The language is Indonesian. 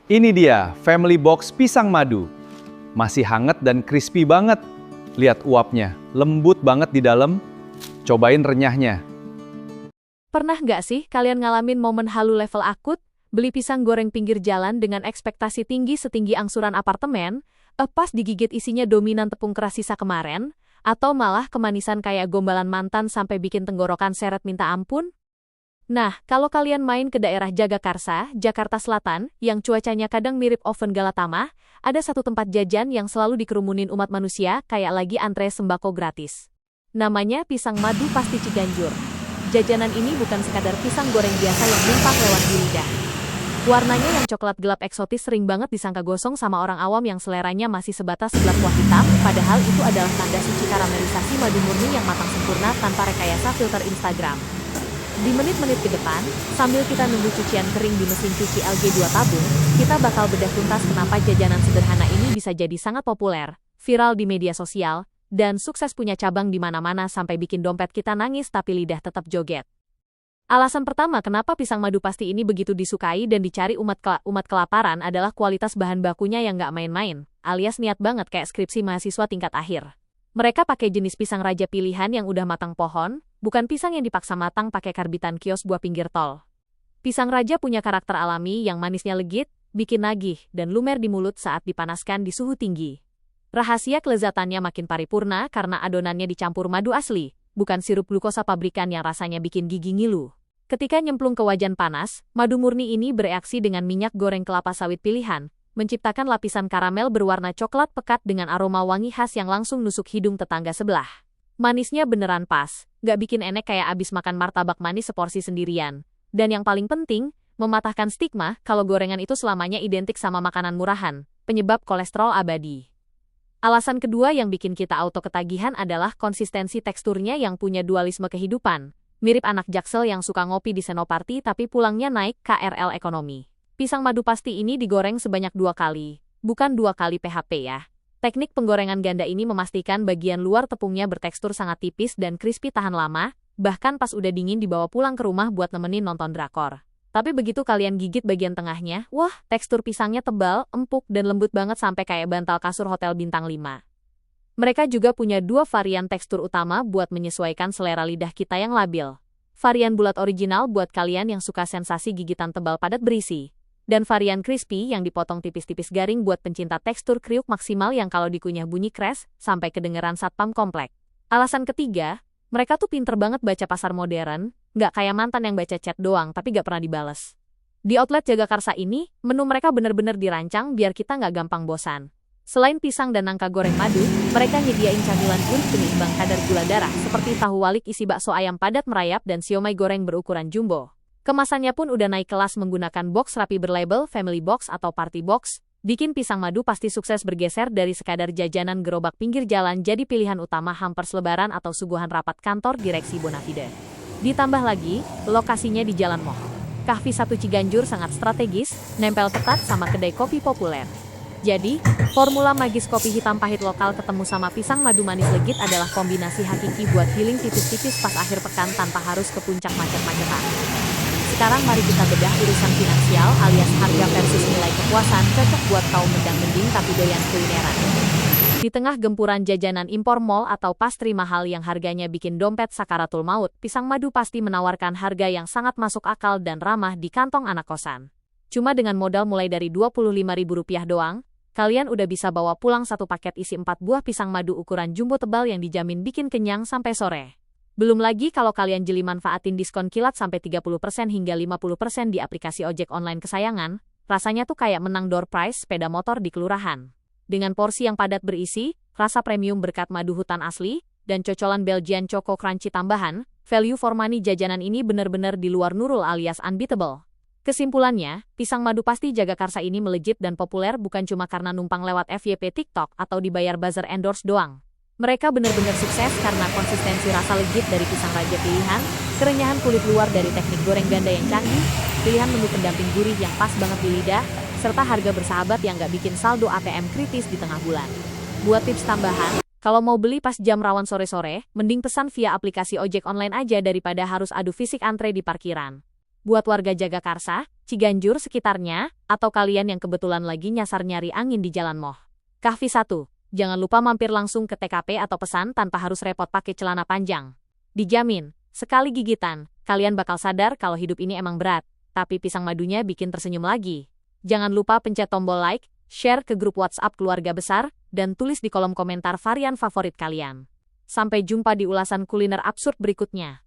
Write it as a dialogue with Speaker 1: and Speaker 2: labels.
Speaker 1: Ini dia, Family Box Pisang Madu. Masih hangat dan crispy banget. Lihat uapnya, lembut banget di dalam. Cobain renyahnya.
Speaker 2: Pernah nggak sih kalian ngalamin momen halu level akut? Beli pisang goreng pinggir jalan dengan ekspektasi tinggi setinggi angsuran apartemen, pas digigit isinya dominan tepung keras sisa kemarin, atau malah kemanisan kayak gombalan mantan sampai bikin tenggorokan seret minta ampun? Nah, kalau kalian main ke daerah Jagakarsa, Jakarta Selatan, yang cuacanya kadang mirip oven Galatama, ada satu tempat jajan yang selalu dikerumunin umat manusia kayak lagi antre sembako gratis. Namanya Pisang Madu Pasti Ciganjur. Jajanan ini bukan sekadar pisang goreng biasa yang numpang lewat di lidah. Warnanya yang coklat gelap eksotis sering banget disangka gosong sama orang awam yang seleranya masih sebatas seblak kuah hitam, padahal itu adalah tanda suci karamelisasi madu murni yang matang sempurna tanpa rekayasa filter Instagram. Di menit-menit ke depan, sambil kita nunggu cucian kering di mesin cuci LG2 tabung, kita bakal bedah tuntas kenapa jajanan sederhana ini bisa jadi sangat populer, viral di media sosial, dan sukses punya cabang di mana-mana sampai bikin dompet kita nangis tapi lidah tetap joget. Alasan pertama kenapa pisang madu pasti ini begitu disukai dan dicari umat kelaparan adalah kualitas bahan bakunya yang nggak main-main, alias niat banget kayak skripsi mahasiswa tingkat akhir. Mereka pakai jenis pisang raja pilihan yang udah matang pohon, bukan pisang yang dipaksa matang pakai karbitan kios buah pinggir tol. Pisang raja punya karakter alami yang manisnya legit, bikin nagih, dan lumer di mulut saat dipanaskan di suhu tinggi. Rahasia kelezatannya makin paripurna karena adonannya dicampur madu asli, bukan sirup glukosa pabrikan yang rasanya bikin gigi ngilu. Ketika nyemplung ke wajan panas, madu murni ini bereaksi dengan minyak goreng kelapa sawit pilihan, menciptakan lapisan karamel berwarna coklat pekat dengan aroma wangi khas yang langsung nusuk hidung tetangga sebelah. Manisnya beneran pas, gak bikin enek kayak abis makan martabak manis seporsi sendirian. Dan yang paling penting, mematahkan stigma kalau gorengan itu selamanya identik sama makanan murahan, penyebab kolesterol abadi. Alasan kedua yang bikin kita auto ketagihan adalah konsistensi teksturnya yang punya dualisme kehidupan. Mirip anak jaksel yang suka ngopi di Senoparty tapi pulangnya naik KRL ekonomi. Pisang madu pasti ini digoreng sebanyak 2 kali, bukan 2 kali PHP ya. Teknik penggorengan ganda ini memastikan bagian luar tepungnya bertekstur sangat tipis dan crispy tahan lama, bahkan pas udah dingin dibawa pulang ke rumah buat nemenin nonton drakor. Tapi begitu kalian gigit bagian tengahnya, wah, tekstur pisangnya tebal, empuk, dan lembut banget sampai kayak bantal kasur hotel bintang 5. Mereka juga punya 2 varian tekstur utama buat menyesuaikan selera lidah kita yang labil. Varian bulat original buat kalian yang suka sensasi gigitan tebal padat berisi. Dan varian crispy yang dipotong tipis-tipis garing buat pencinta tekstur kriuk maksimal yang kalau dikunyah bunyi kres, sampai kedengeran satpam komplek. Alasan ketiga, mereka tuh pinter banget baca pasar modern, nggak kayak mantan yang baca chat doang tapi nggak pernah dibales. Di outlet Jagakarsa ini, menu mereka bener-bener dirancang biar kita nggak gampang bosan. Selain pisang dan nangka goreng madu, mereka nyediain camilan unik penyeimbang kadar gula darah seperti tahu walik isi bakso ayam padat merayap dan siomay goreng berukuran jumbo. Kemasannya pun udah naik kelas menggunakan box rapi berlabel Family Box atau Party Box, bikin pisang madu pasti sukses bergeser dari sekadar jajanan gerobak pinggir jalan jadi pilihan utama hampers lebaran atau suguhan rapat kantor direksi Bonafide. Ditambah lagi, lokasinya di Jalan Moh. Kahvi 1 Ciganjur sangat strategis, nempel ketat sama kedai kopi populer. Jadi, formula magis kopi hitam pahit lokal ketemu sama pisang madu manis legit adalah kombinasi hakiki buat healing tipis-tipis pas akhir pekan tanpa harus ke puncak macet-macetan. Sekarang mari kita bedah urusan finansial alias harga versus nilai kepuasan cocok buat kaum mendang-mending tapi doyan kulineran. Di tengah gempuran jajanan impor mall atau pastry mahal yang harganya bikin dompet sakaratul maut, pisang madu pasti menawarkan harga yang sangat masuk akal dan ramah di kantong anak kosan. Cuma dengan modal mulai dari Rp25.000 doang, kalian udah bisa bawa pulang satu paket isi 4 buah pisang madu ukuran jumbo tebal yang dijamin bikin kenyang sampai sore. Belum lagi kalau kalian jeli manfaatin diskon kilat sampai 30% hingga 50% di aplikasi ojek online kesayangan, rasanya tuh kayak menang door prize sepeda motor di kelurahan. Dengan porsi yang padat berisi, rasa premium berkat madu hutan asli, dan cocolan Belgian Choco Crunchy tambahan, value for money jajanan ini bener-bener di luar nurul alias unbeatable. Kesimpulannya, pisang madu pasti Jagakarsa ini melejit dan populer bukan cuma karena numpang lewat FYP TikTok atau dibayar buzzer endorse doang. Mereka benar-benar sukses karena konsistensi rasa legit dari pisang raja pilihan, kerenyahan kulit luar dari teknik goreng ganda yang canggih, pilihan menu pendamping gurih yang pas banget di lidah, serta harga bersahabat yang nggak bikin saldo ATM kritis di tengah bulan. Buat tips tambahan, kalau mau beli pas jam rawan sore-sore, mending pesan via aplikasi ojek online aja daripada harus adu fisik antre di parkiran. Buat warga Jagakarsa, Ciganjur sekitarnya, atau kalian yang kebetulan lagi nyasar nyari angin di Jalan Moh Kahfi 1, jangan lupa mampir langsung ke TKP atau pesan tanpa harus repot pakai celana panjang. Dijamin, sekali gigitan, kalian bakal sadar kalau hidup ini emang berat, tapi pisang madunya bikin tersenyum lagi. Jangan lupa pencet tombol like, share ke grup WhatsApp keluarga besar, dan tulis di kolom komentar varian favorit kalian. Sampai jumpa di ulasan kuliner absurd berikutnya.